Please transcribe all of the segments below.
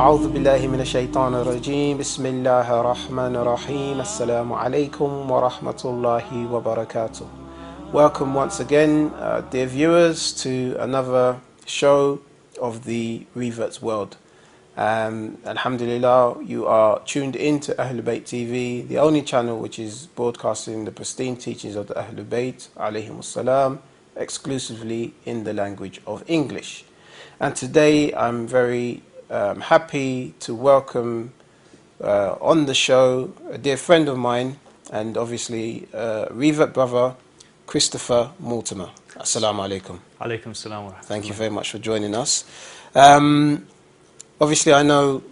أعوذ بالله من الشيطان الرجيم بسم الله الرحمن الرحيم السلام عليكم ورحمة الله وبركاته. Welcome once again, dear viewers, to another show of the Revert's World. Alhamdulillah, you are tuned in to Ahlul Bayt TV, the only channel which is broadcasting the pristine teachings of the Ahlul Bayt alayhimus salam exclusively in the language of English. And today I'm very happy to welcome on the show a dear friend of mine and obviously Revert brother Christopher Mortimer. Assalamu alaikum. Alaikum assalam wa rahmatullah. Thank you very much for joining us. Obviously I know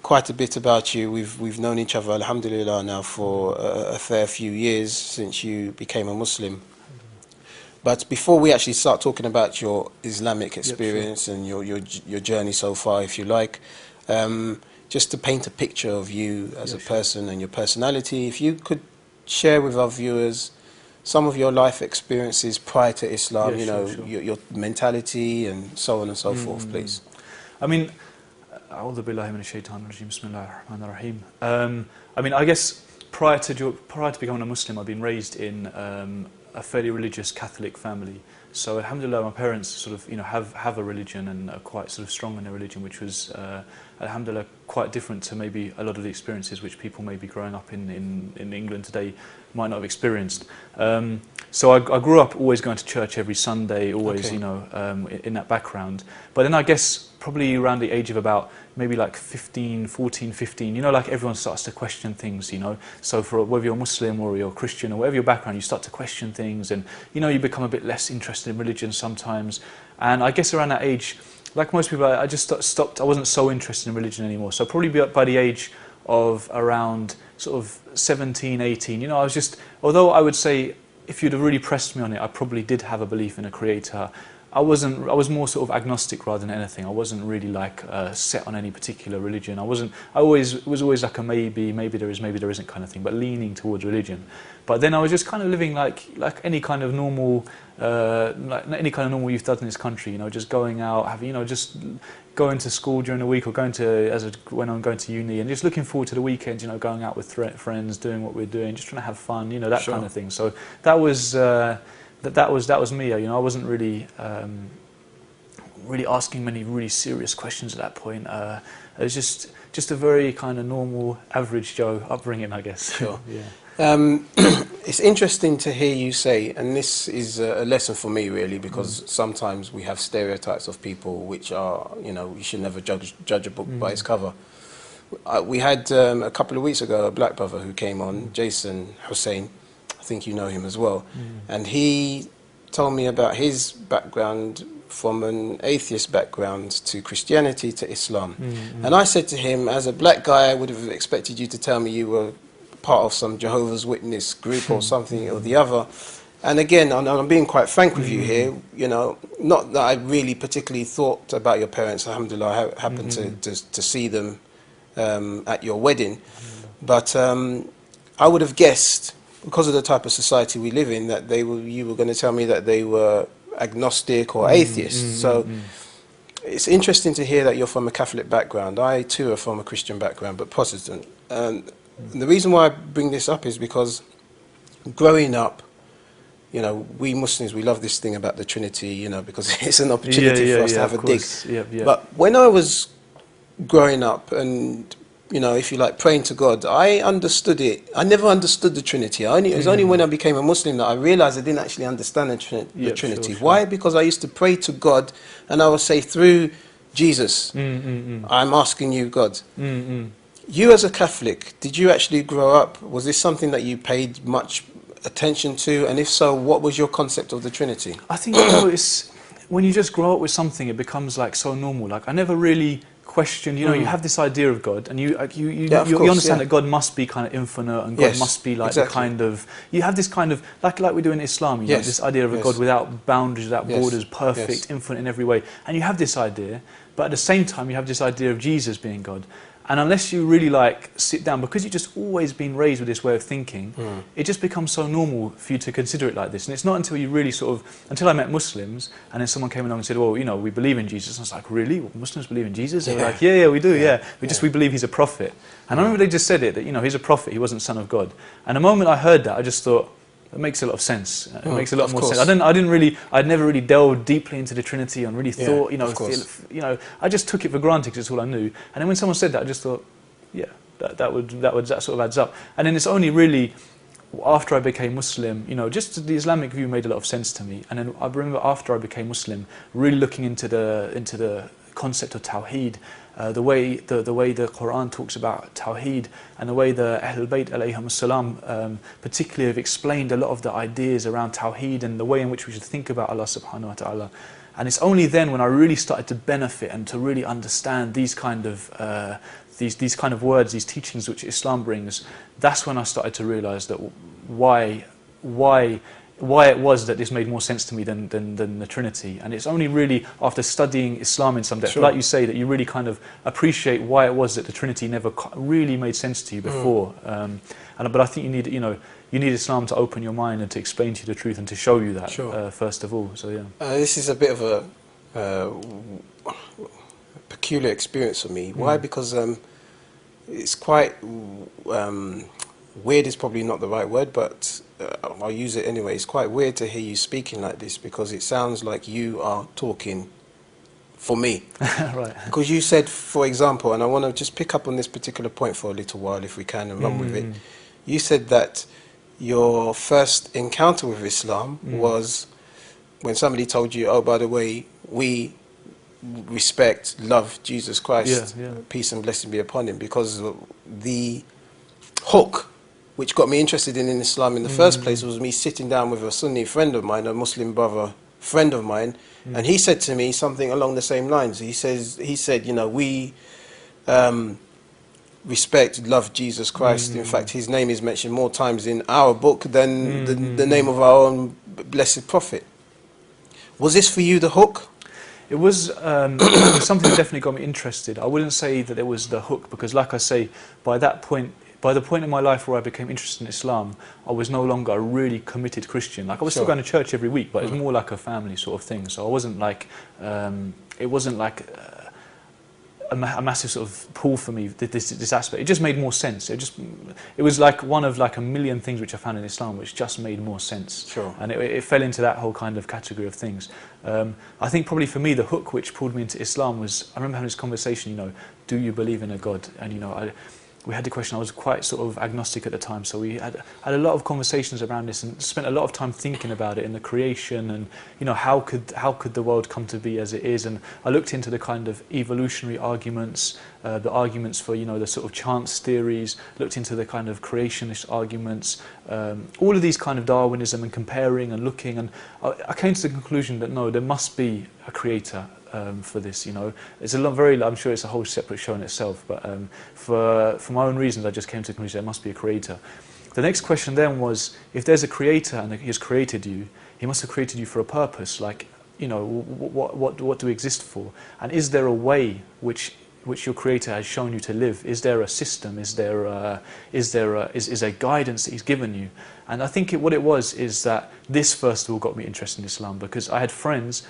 quite a bit about you. We've known each other, alhamdulillah, now for a fair few years since you became a Muslim. But before we actually start talking about your Islamic experience and your journey so far, if you like, just to paint a picture of you as a person and your personality, if you could share with our viewers some of your life experiences prior to Islam, your mentality and so on and so forth, please. I mean, A'udhu billahi minash shaitanir rajeem, bismillahir rahmanir rahim. I mean, I guess prior to becoming a Muslim, I've been raised in a fairly religious Catholic family. So alhamdulillah, my parents sort of have a religion and are quite sort of strong in their religion, which was alhamdulillah quite different to maybe a lot of the experiences which people maybe growing up in England today might not have experienced. So I grew up always going to church every Sunday, always in that background. But then I guess probably around the age of about maybe like 14, 15, like everyone starts to question things, So for whether you're Muslim or you're Christian or whatever your background, you start to question things and, you become a bit less interested in religion sometimes. And I guess around that age, like most people, I just stopped, I wasn't so interested in religion anymore. So probably by the age of around sort of 17, 18, I was just, although I would say if you'd have really pressed me on it, I probably did have a belief in a creator. I was more sort of agnostic rather than anything. I wasn't really like set on any particular religion. It was always like a maybe there is, maybe there isn't kind of thing, but leaning towards religion. But then I was just kind of living like any kind of normal, youth does in this country. Just going out, having, just going to school during the week or going to when I'm going to uni, and just looking forward to the weekends. Going out with friends, doing what we're doing, just trying to have fun. That kind of thing. So that was. That was me. I wasn't really asking many really serious questions at that point. It was just a very kind of normal, average Joe upbringing, I guess. Sure. It's interesting to hear you say, and this is a lesson for me really, because sometimes we have stereotypes of people which are, you should never judge a book by its cover. We had a couple of weeks ago a black brother who came on, Jason Hussein. I think you know him as well, and he told me about his background from an atheist background to Christianity to Islam. And I said to him, as a black guy, I would have expected you to tell me you were part of some Jehovah's Witness group or something or the other. And again, I'm being quite frank with you here, not that I really particularly thought about your parents. Alhamdulillah, I happened to see them at your wedding, but I would have guessed, because of the type of society we live in, that you were going to tell me that they were agnostic or atheists. So it's interesting to hear that you're from a Catholic background. I too are from a Christian background, but Protestant. And the reason why I bring this up is because growing up, we Muslims, we love this thing about the Trinity, because it's an opportunity for us to have a dig. But when I was growing up and if you like, praying to God, I understood it. I never understood the Trinity. It was only when I became a Muslim that I realized I didn't actually understand the Trinity. Sure. Why? Because I used to pray to God and I would say, through Jesus, I'm asking you, God. You as a Catholic, did you actually grow up, was this something that you paid much attention to? And if so, what was your concept of the Trinity? I think it's when you just grow up with something, it becomes like so normal. Like I never really questioned, you have this idea of God, and you understand that God must be kind of infinite, and God must be like the kind of, you have this kind of, like we do in Islam, this idea of a God without boundaries, without borders, perfect, infinite in every way, and you have this idea, but at the same time you have this idea of Jesus being God. And unless you really like sit down, because you've just always been raised with this way of thinking, it just becomes so normal for you to consider it like this. And it's not until you really until I met Muslims, and then someone came along and said, well, you know, we believe in Jesus. And I was like, really? Well, Muslims believe in Jesus? They were like, yeah, we do, yeah. We believe he's a prophet. And I remember they just said it, that, you know, he's a prophet, he wasn't son of God. And the moment I heard that, I just thought, it makes a lot of sense. It makes a lot more sense. I'd never really delved deeply into the Trinity and really thought, you know, I just took it for granted because it's all I knew. And then when someone said that, I just thought, yeah, that sort of adds up. And then it's only really after I became Muslim, you know, just the Islamic view made a lot of sense to me. And then I remember after I became Muslim, really looking into the concept of Tawheed, the way the Quran talks about Tawheed, and the way the Ahlul Bayt alayhim as-salam particularly have explained a lot of the ideas around Tawheed and the way in which we should think about Allah subhanahu wa ta'ala. And it's only then when I really started to benefit and to really understand these kind of words, these teachings which Islam brings, that's when I started to realise that why it was that this made more sense to me than the Trinity. And it's only really after studying Islam in some depth, like you say, that you really kind of appreciate why it was that the Trinity never really made sense to you before. But I think you need Islam to open your mind and to explain to you the truth and to show you that first of all. So yeah, this is a bit of a peculiar experience for me. Why? Because it's quite weird is probably not the right word, but I'll use it anyway. It's quite weird to hear you speaking like this, because it sounds like you are talking for me. Right. Because you said, for example, and I want to just pick up on this particular point for a little while if we can and run with it. You said that your first encounter with Islam was when somebody told you, oh, by the way, we respect, love Jesus Christ, peace and blessing be upon him, because the hook which got me interested in Islam in the first place was me sitting down with a Sunni friend of mine, a Muslim brother friend of mine, and he said to me something along the same lines. He said, you know, we respect, love Jesus Christ. In fact, his name is mentioned more times in our book than the name of our own blessed prophet. Was this for you the hook? It was something that definitely got me interested. I wouldn't say that it was the hook, because like I say, by the point in my life where I became interested in Islam, I was no longer a really committed Christian. Like I was still going to church every week, but it was more like a family sort of thing. So I wasn't like, it wasn't like a massive sort of pull for me, this aspect. It just made more sense. It was like one of like a million things which I found in Islam which just made more sense. Sure. And it fell into that whole kind of category of things. I think probably for me the hook which pulled me into Islam was, I remember having this conversation, you know, do you believe in a God? And you know, we had the question. I was quite sort of agnostic at the time, so we had a lot of conversations around this and spent a lot of time thinking about it in the creation, and you know, how could the world come to be as it is. And I looked into the kind of evolutionary arguments, the arguments for, you know, the sort of chance theories, looked into the kind of creationist arguments, all of these kind of Darwinism, and comparing and looking, and I came to the conclusion that no, there must be a creator. For this, you know, it's I'm sure it's a whole separate show in itself, but for my own reasons, I just came to the conclusion there must be a creator. The next question then was, if there's a creator and he has created you, he must have created you for a purpose. Like, you know, what do we exist for? And is there a way which your creator has shown you to live? Is there a system? Is there a guidance that he's given you? And I think what it was is that this first of all got me interested in Islam, because I had friends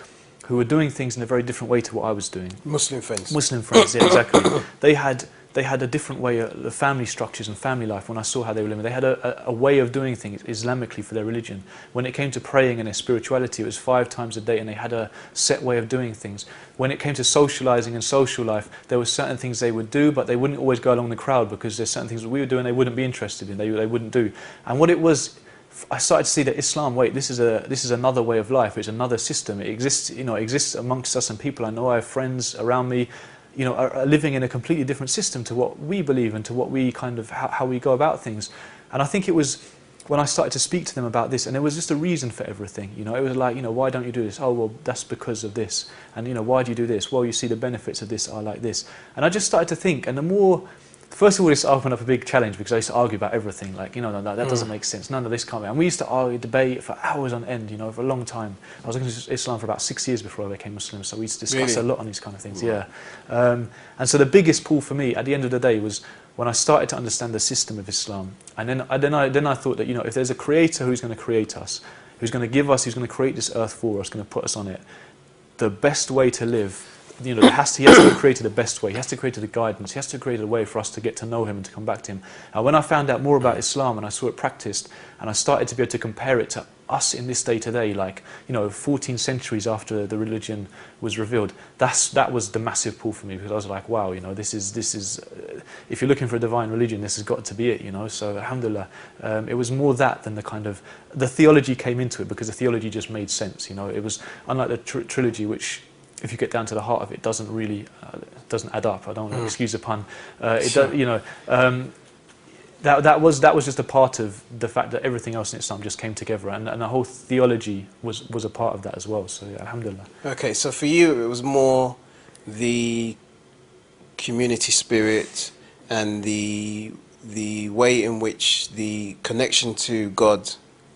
who were doing things in a very different way to what I was doing. Muslim friends. Muslim friends, yeah, exactly. They had a different way, the family structures and family life, when I saw how they were living. They had a way of doing things Islamically for their religion. When it came to praying and their spirituality, it was 5 times a day, and they had a set way of doing things. When it came to socializing and social life, there were certain things they would do, but they wouldn't always go along the crowd, because there's certain things that we would do and they wouldn't be interested in, they wouldn't do. And what it was, I started to see that Islam, wait, this is another way of life. It's another system. It exists, you know, it exists amongst us, and people I know, I have friends around me, you know, are living in a completely different system to what we believe and to what we kind of how we go about things. And I think it was when I started to speak to them about this, and there was just a reason for everything. You know, it was like, you know, why don't you do this? Oh, well, that's because of this. And you know, why do you do this? Well, you see the benefits of this are like this. And I just started to think, and the first of all, this opened up a big challenge because I used to argue about everything. Like, no, that doesn't make sense. No, this can't be. And we used to argue, debate for hours on end, for a long time. I was looking at Islam for about 6 years before I became Muslim, so we used to discuss a lot on these kind of things. Right. Yeah. And so the biggest pull for me at the end of the day was when I started to understand the system of Islam. And then I thought that, if there's a creator who's going to create us, who's going to give us, who's going to create this earth for us, going to put us on it, the best way to live, he has to have created the best way. He has to create the guidance. He has to create a way for us to get to know him and to come back to him. And when I found out more about Islam and I saw it practiced, and I started to be able to compare it to us in this day today, like 14 centuries after the religion was revealed, that was the massive pull for me, because I was like, wow, this is if you're looking for a divine religion, this has got to be it, So alhamdulillah, it was more that than the theology came into it, because the theology just made sense. It was unlike the trilogy, which, if you get down to the heart of it, doesn't really doesn't add up. I don't want to excuse the pun. That was just a part of the fact that everything else in Islam just came together, and the whole theology was a part of that as well. So yeah, alhamdulillah. Okay, so for you, it was more the community spirit and the way in which the connection to God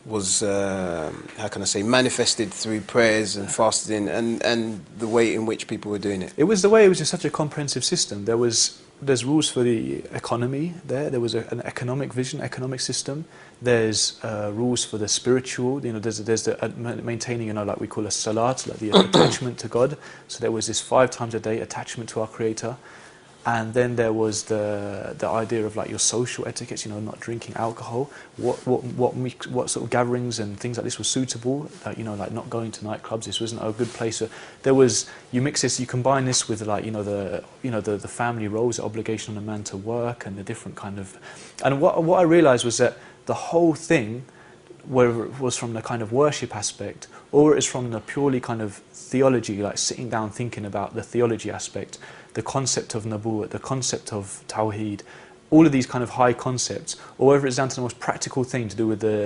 was, how can I say, manifested through prayers and fasting, and the way in which people were doing it. It was just such a comprehensive system. There's rules for the economy there was an economic vision, economic system. There's rules for the spiritual, there's the maintaining, like we call a salat, like the attachment to God. So there was this 5 times a day attachment to our Creator. And then there was the idea of like your social etiquettes, not drinking alcohol, what sort of gatherings and things like this were suitable, like not going to nightclubs. This wasn't a good place. You mix this, you combine this with like the family roles, the obligation on a man to work, and the different kind of. And what I realised was that the whole thing, whether it was from the kind of worship aspect or it is from the purely kind of theology, like sitting down thinking about the theology aspect, the concept of Nabuwwat, the concept of Tawheed, all of these kind of high concepts, or whether it's down to the most practical thing to do with the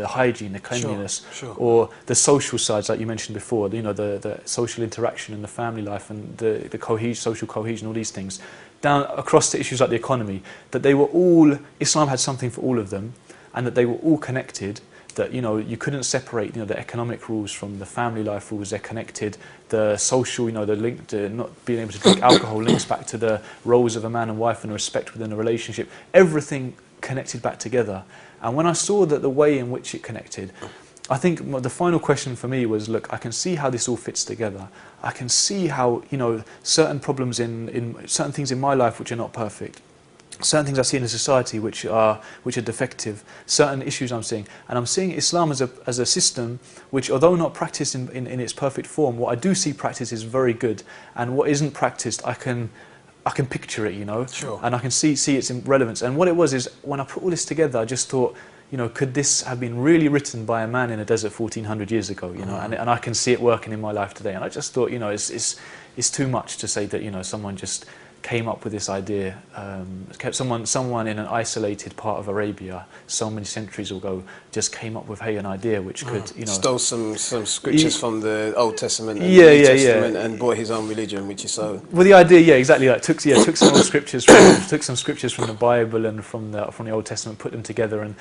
hygiene, the cleanliness, sure. Or the social sides, like you mentioned before, the social interaction and the family life and the social cohesion, all these things, down across to issues like the economy, that they were all, Islam had something for all of them, and that they were all connected. That you couldn't separate the economic rules from the family life rules. They're connected. The social, the link to not being able to drink alcohol links back to the roles of a man and wife and the respect within a relationship. Everything connected back together. And when I saw that the way in which it connected, I think the final question for me was, look, I can see how this all fits together. I can see how certain problems in certain things in my life which are not perfect. Certain things I see in the society which are defective, certain issues I'm seeing. And I'm seeing Islam as a system which, although not practiced in its perfect form, what I do see practiced is very good. And what isn't practiced, I can picture it, Sure. And I can see its relevance. And what it was is, when I put all this together, I just thought, could this have been really written by a man in a desert 1400 years ago, and I can see it working in my life today. And I just thought, it's too much to say that, someone just came up with this idea. Someone in an isolated part of Arabia, so many centuries ago, just came up with an idea which could, stole some scriptures from the Old Testament and the New Testament and brought his own religion, which is so. Well, the idea, exactly. Like took some old scriptures, took some scriptures from the Bible and from the Old Testament, put them together, and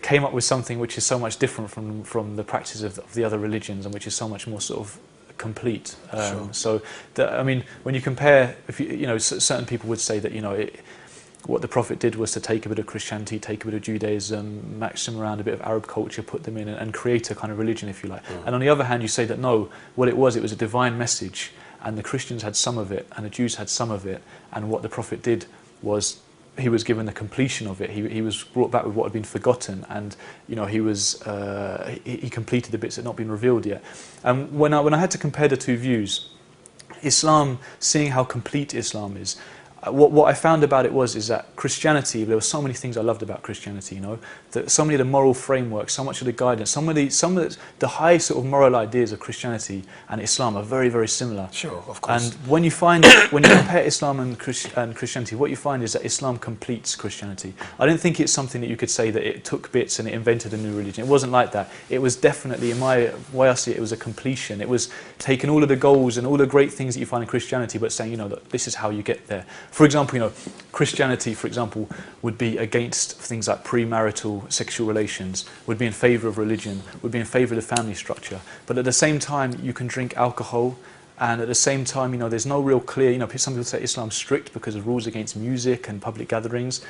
came up with something which is so much different from the practice of the other religions, and which is so much more sort of complete. Sure. So, when you compare, certain people would say that what the Prophet did was to take a bit of Christianity, take a bit of Judaism, match them around a bit of Arab culture, put them in, and create a kind of religion, if you like. And on the other hand, you say that no, what it was a divine message, and the Christians had some of it, and the Jews had some of it, and what the Prophet did was, he was given the completion of it. He was brought back with what had been forgotten, and he completed the bits that had not been revealed yet. And when I had to compare the two views, Islam, seeing how complete Islam is, what I found about it is that Christianity, there were so many things I loved about Christianity, that so many of the moral frameworks, so much of the guidance, some of the high sort of moral ideas of Christianity and Islam are very, very similar. Sure, of course. And when you compare Islam and Christianity, what you find is that Islam completes Christianity. I don't think it's something that you could say that it took bits and it invented a new religion. It wasn't like that. It was definitely, in my way I see it, it was a completion. It was taking all of the goals and all the great things that you find in Christianity, but saying, that this is how you get there. for example, you know, Christianity, for example, would be against things like premarital sexual relations, would be in favour of religion, would be in favour of the family structure. But at the same time, you can drink alcohol, and at the same time, you know, there's no real clear, you know, some people say Islam's strict because of rules against music and public gatherings.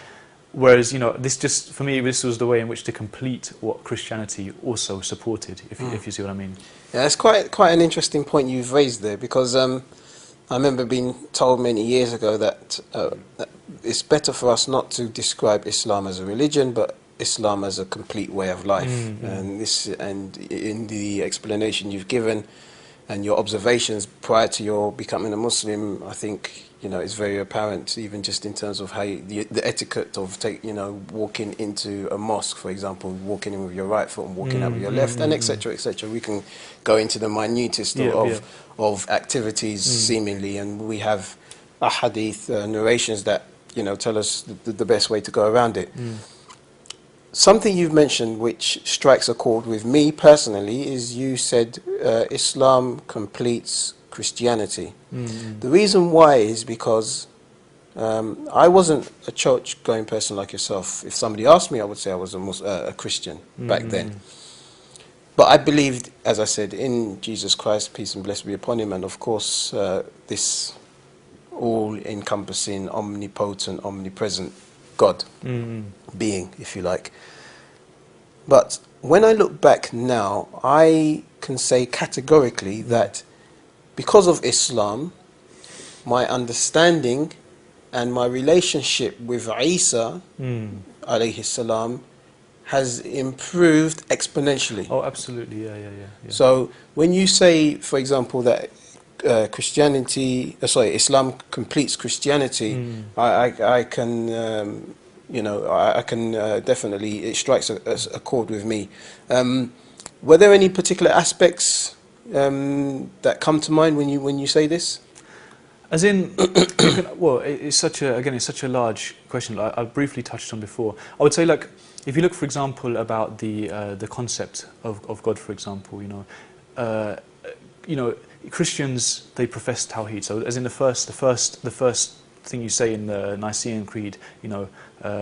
Whereas, you know, this just, for me, this was the way in which to complete what Christianity also supported, if you see what I mean. Yeah, it's quite an interesting point you've raised there, because I remember being told many years ago that it's better for us not to describe Islam as a religion, but Islam as a complete way of life. And in the explanation you've given and your observations prior to your becoming a Muslim, I think, you know, it's very apparent, even just in terms of how the etiquette of walking into a mosque, for example, walking in with your right foot and walking out with your left, and etc., etc. We can go into the minutest of activities seemingly, and we have ahadith narrations that, you know, tell us the best way to go around it. Something you've mentioned which strikes a chord with me personally is you said Islam completes Christianity. The reason why is because I wasn't a church-going person like yourself. If somebody asked me, I would say I was a Christian back then. But I believed, as I said, in Jesus Christ, peace and blessing be upon him, and of course this all-encompassing, omnipotent, omnipresent God, being, if you like. But when I look back now, I can say categorically that because of Islam, my understanding and my relationship with Isa, alayhi salam, has improved exponentially. Oh, absolutely, yeah. So when you say, for example, that Islam completes Christianity, I can, you know, I can definitely, it strikes a chord with me. Were there any particular aspects that come to mind when you say this? As in, well, it's such a large question. Like I briefly touched on before. I would say, like, if you look, for example, about the concept of God, for example, you know, Christians, they profess Tawheed. So, as in the first thing you say in the Nicene Creed, you know,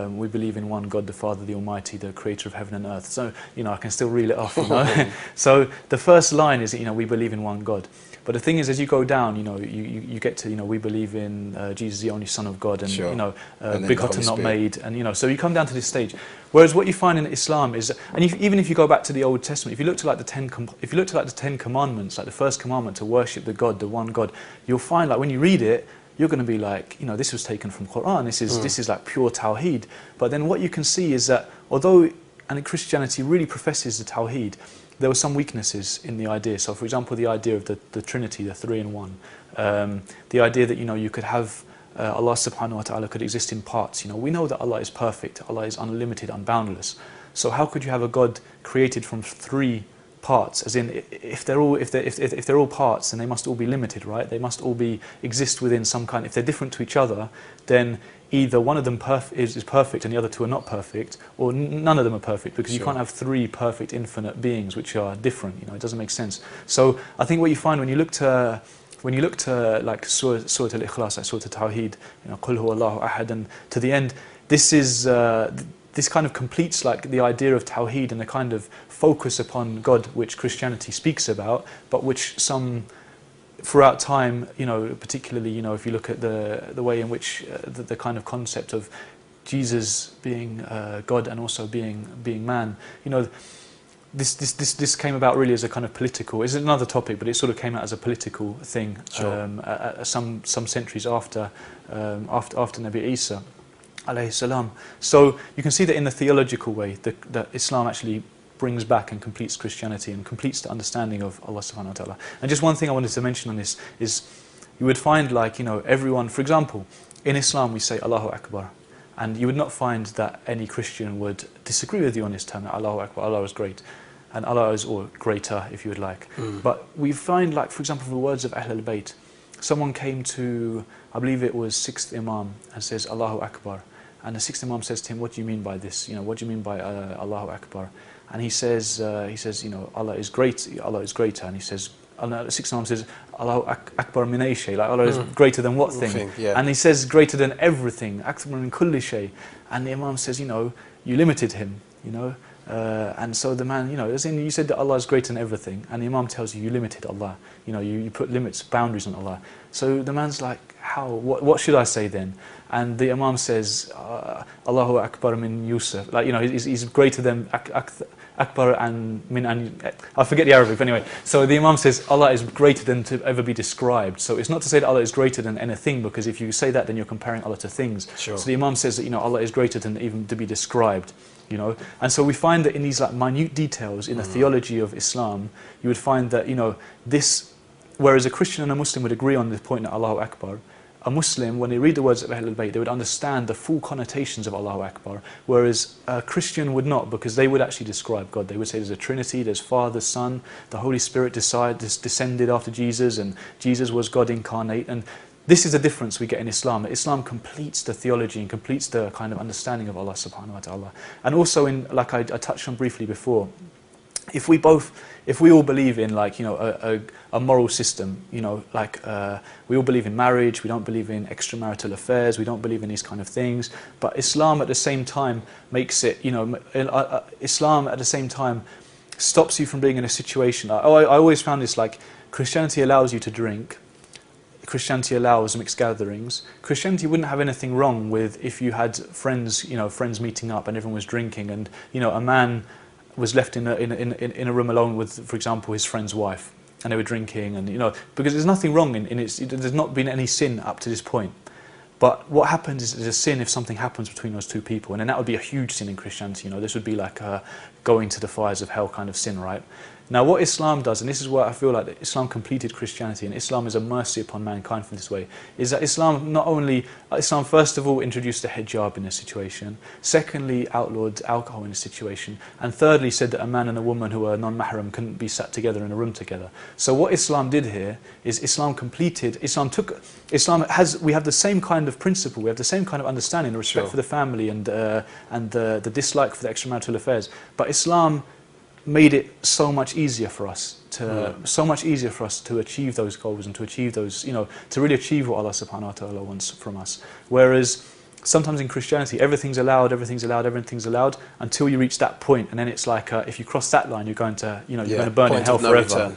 we believe in one God, the Father, the Almighty, the Creator of heaven and earth. So, you know, I can still reel it off. You know? So the first line is, you know, we believe in one God. But the thing is, as you go down, you know, you get to, you know, we believe in Jesus, the only Son of God, and you know, begotten, not made, and you know, so you come down to this stage. Whereas what you find in Islam is, and even if you go back to the Old Testament, if you look to like the Ten Commandments, like the first commandment to worship the God, the one God, you'll find, like, when you read it, you're going to be like, you know, this was taken from Quran. This is like pure Tawheed. But then what you can see is that although Christianity really professes the Tawheed, there were some weaknesses in the idea. So, for example, the idea of the Trinity, the three in one, the idea that, you know, you could have Allah subhanahu wa ta'ala could exist in parts. You know, we know that Allah is perfect. Allah is unlimited, unboundless. So how could you have a God created from three parts? As in, if they're all parts, then they must all be limited, right? They must all exist within some kind. If they're different to each other, then either one of them is perfect and the other two are not perfect, or none of them are perfect, because you can't have three perfect infinite beings which are different. You know, it doesn't make sense. So I think what you find when you look to like Surah Al-Ikhlas, like Surah Al-Tawheed, you know, Qul huwa Allahu ahad, and to the end, this is this kind of completes like the idea of Tawheed and the kind of focus upon God which Christianity speaks about, but which some throughout time, you know, particularly, you know, if you look at the way in which the kind of concept of Jesus being God and also being man, you know, this came about really as a kind of political. It's another topic, but it sort of came out as a political thing. Some centuries after Nabi Isa, alayhi salam. So you can see that in the theological way that Islam actually brings back and completes Christianity and completes the understanding of Allah subhanahu wa ta'ala. And just one thing I wanted to mention on this is you would find, like, you know, everyone, for example, in Islam we say Allahu Akbar, and you would not find that any Christian would disagree with you on this term, that Allahu Akbar, Allah is great, and Allah is, or greater if you would like. But we find, like, for example, the words of Ahl al-Bayt, someone came to, I believe it was 6th Imam, and says Allahu Akbar, and the 6th Imam says to him, what do you mean by this? You know, what do you mean by Allahu Akbar? And he says, you know, Allah is great, Allah is greater. And he says, the sixth Imam says, Allahu Akbar min ay shay, like Allah is greater than what thing? Yeah. And he says greater than everything, Akbar min kulli shay. And the Imam says, you know, you limited him, you know. And so the man, you know, as in you said that Allah is greater than everything, and the Imam tells you, you limited Allah, you know, you put limits, boundaries on Allah. So the man's like, how, what should I say then? And the Imam says, Allahu Akbar min Yusuf, like, you know, he's greater than Akbar and min, and I forget the Arabic, but anyway. So the Imam says, Allah is greater than to ever be described. So it's not to say that Allah is greater than anything, because if you say that, then you're comparing Allah to things. Sure. So the Imam says that, you know, Allah is greater than even to be described. You know, and so we find that in these like minute details in the theology of Islam, you would find that, you know, this, whereas a Christian and a Muslim would agree on the point that Allahu Akbar, a Muslim, when they read the words of Ahlul Bayt, they would understand the full connotations of Allahu Akbar, whereas a Christian would not, because they would actually describe God. They would say there's a Trinity, there's Father, Son, the Holy Spirit descended after Jesus, and Jesus was God incarnate. And this is the difference we get in Islam. Islam completes the theology and completes the kind of understanding of Allah subhanahu wa ta'ala. And also in, like I touched on briefly before, if we all believe in, like, you know, a moral system, you know, like we all believe in marriage, we don't believe in extramarital affairs, we don't believe in these kind of things, but Islam at the same time makes it, you know, Islam at the same time stops you from being in a situation. I always found this, like, Christianity allows you to drink, Christianity allows mixed gatherings. Christianity wouldn't have anything wrong with if you had friends, you know, friends meeting up and everyone was drinking, and, you know, a man was left in a room alone with, for example, his friend's wife, and they were drinking, and, you know, because there's nothing wrong in it. There's not been any sin up to this point. But what happens is there's a sin if something happens between those two people, and then that would be a huge sin in Christianity. You know, this would be like going to the fires of hell kind of sin, right? Now, what Islam does, and this is where I feel like that Islam completed Christianity, and Islam is a mercy upon mankind from this way, is that Islam Islam first of all introduced the hijab in a situation, secondly outlawed alcohol in a situation, and thirdly said that a man and a woman who were non-mahram couldn't be sat together in a room together. So what Islam did here is we have the same kind of principle, we have the same kind of understanding, the respect for the family and the dislike for the extramarital affairs, but Islam made it so much easier for us to achieve those goals and to achieve those, you know, to really achieve what Allah subhanahu wa ta'ala wants from us. Whereas sometimes in Christianity everything's allowed until you reach that point, and then it's like if you cross that line you're going to, you know, you're going to burn in hell forever.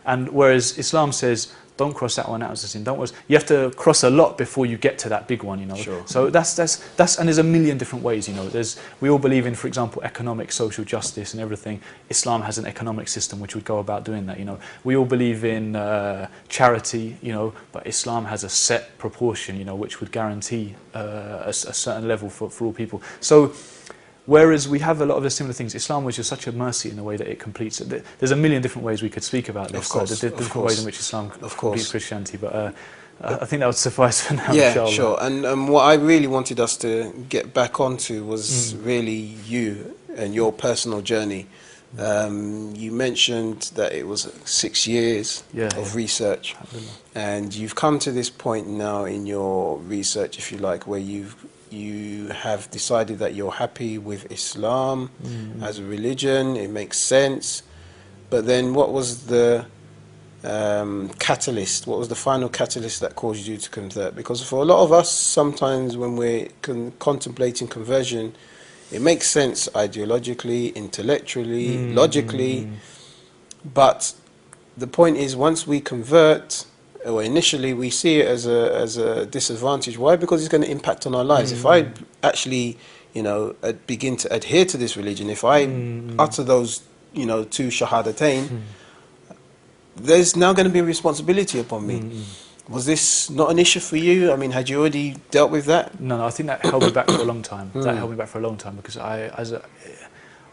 And whereas Islam says, don't cross that one out as a sin. You have to cross a lot before you get to that big one, you know. So that's and there's a million different ways, you know. We all believe in, for example, economic, social justice and everything. Islam has an economic system which would go about doing that, you know. We all believe in charity, you know, but Islam has a set proportion, you know, which would guarantee a certain level for all people. So whereas we have a lot of the similar things, Islam was just such a mercy in the way that it completes it. There's a million different ways we could speak about this, the different ways in which Islam completes Christianity, but I think that would suffice for now, yeah, inshallah. Sure. And what I really wanted us to get back onto was really you and your personal journey. You mentioned that it was 6 years of research, and you've come to this point now in your research, if you like, where you have decided that you're happy with Islam as a religion, it makes sense. But then what was the catalyst? What was the final catalyst that caused you to convert? Because for a lot of us, sometimes when we're contemplating conversion, it makes sense ideologically, intellectually, logically. But the point is, once we convert, or initially we see it as a disadvantage. Why? Because it's going to impact on our lives. If I actually, you know, begin to adhere to this religion, if I utter those, you know, 2 shahadatain, there's now going to be a responsibility upon me. Was this not an issue for you? I mean, had you already dealt with that? No, I think that held me back for a long time. That held me back for a long time, because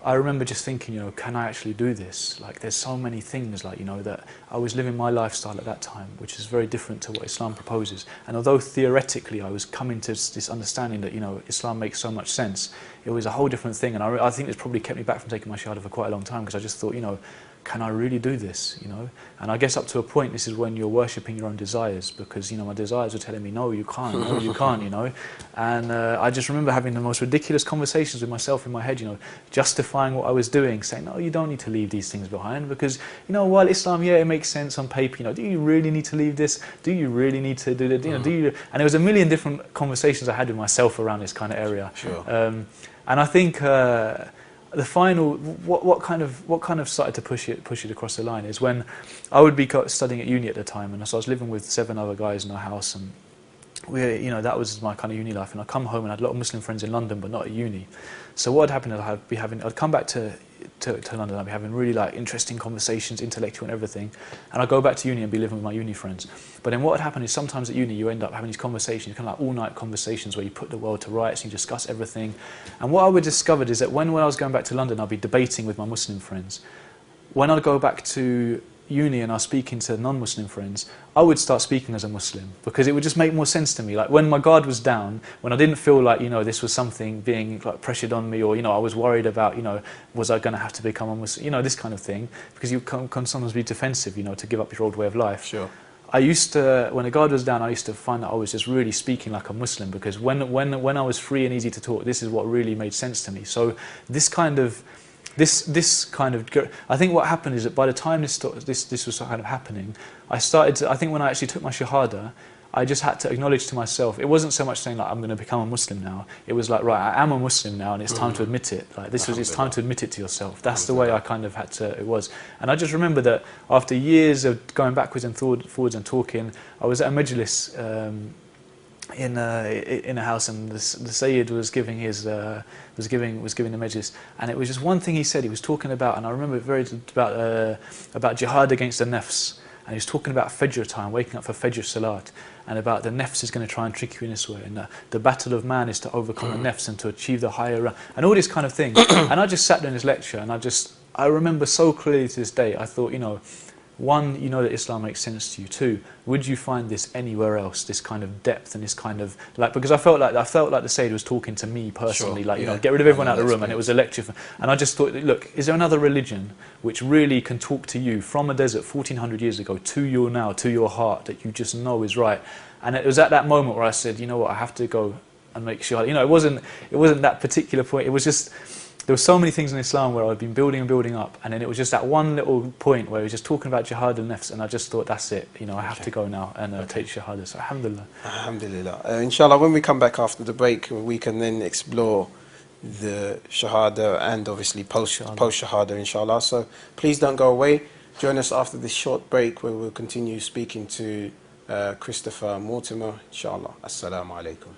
I remember just thinking, you know, can I actually do this? Like, there's so many things, like, you know, that I was living my lifestyle at that time, which is very different to what Islam proposes. And although theoretically I was coming to this understanding that, you know, Islam makes so much sense, it was a whole different thing. And I think it's probably kept me back from taking my shahada for quite a long time, because I just thought, you know, can I really do this, you know? And I guess up to a point, this is when you're worshipping your own desires, because, you know, my desires were telling me, no, you can't, no, you can't, you know? And I just remember having the most ridiculous conversations with myself in my head, you know, justifying what I was doing, saying, no, you don't need to leave these things behind, because, you know, while Islam, yeah, it makes sense on paper, you know, do you really need to leave this? Do you really need to do that? You know, do you? And there was a million different conversations I had with myself around this kind of area. Sure. And I think the final, what kind of started to push it across the line is when I would be studying at uni at the time, and so I was living with 7 other guys in our house, and you know, that was my kind of uni life. And I'd come home and I had a lot of Muslim friends in London, but not at uni. So what had happened is I'd come back to London, I'd be having really like interesting conversations, intellectual and everything, and I'd go back to uni and be living with my uni friends. But then what would happen is sometimes at uni you end up having these conversations, kind of like all-night conversations where you put the world to rights and you discuss everything. And what I would discovered is that when I was going back to London, I'd be debating with my Muslim friends. When I'd go back to uni and I was speaking to non-Muslim friends, I would start speaking as a Muslim, because it would just make more sense to me. Like when my guard was down, when I didn't feel like, you know, this was something being like pressured on me, or, you know, I was worried about, you know, was I going to have to become a Muslim, you know, this kind of thing, because you can sometimes be defensive, you know, to give up your old way of life. Sure. I used to, when the guard was down, I used to find that I was just really speaking like a Muslim, because when I was free and easy to talk, this is what really made sense to me. So this kind of, I think what happened is that by the time this was kind of happening, I think when I actually took my shahada, I just had to acknowledge to myself, it wasn't so much saying like, I'm going to become a Muslim now. It was like, right, I am a Muslim now, and it's time to admit it. Like it's time to admit it to yourself. That's the way I kind of had to, it was. And I just remember that after years of going backwards and forwards and talking, I was at a majlis in a house, and the Sayyid was giving his was giving the majlis, and it was just one thing he said. He was talking about, and I remember about jihad against the nafs, and he was talking about Fajr time, waking up for Fajr Salat, and about the nafs is going to try and trick you in this way, and the battle of man is to overcome the nafs and to achieve the higher rank, and all this kind of thing. And I just sat there in this lecture, and I remember so clearly to this day. I thought, you know, one, you know that Islam makes sense to you. 2, would you find this anywhere else? This kind of depth and this kind of like, because I felt like the Sayyid was talking to me personally, sure, like, you know, get rid of everyone out of the room, and it was a lecture. And I just thought, look, is there another religion which really can talk to you from a desert 1400 years ago to your now, to your heart, that you just know is right? And it was at that moment where I said, you know what, I have to go and make sure. You know, it wasn't that particular point. It was just, there were so many things in Islam where I'd been building and building up, and then it was just that one little point where he was just talking about jihad and nafs, and I just thought, that's it, you know, I have to go now and take shahada. So alhamdulillah. Alhamdulillah. Inshallah, when we come back after the break, we can then explore the shahada and obviously post shahada, inshallah. So please don't go away. Join us after this short break where we'll continue speaking to Christopher Mortimer, inshallah. Assalamu alaikum.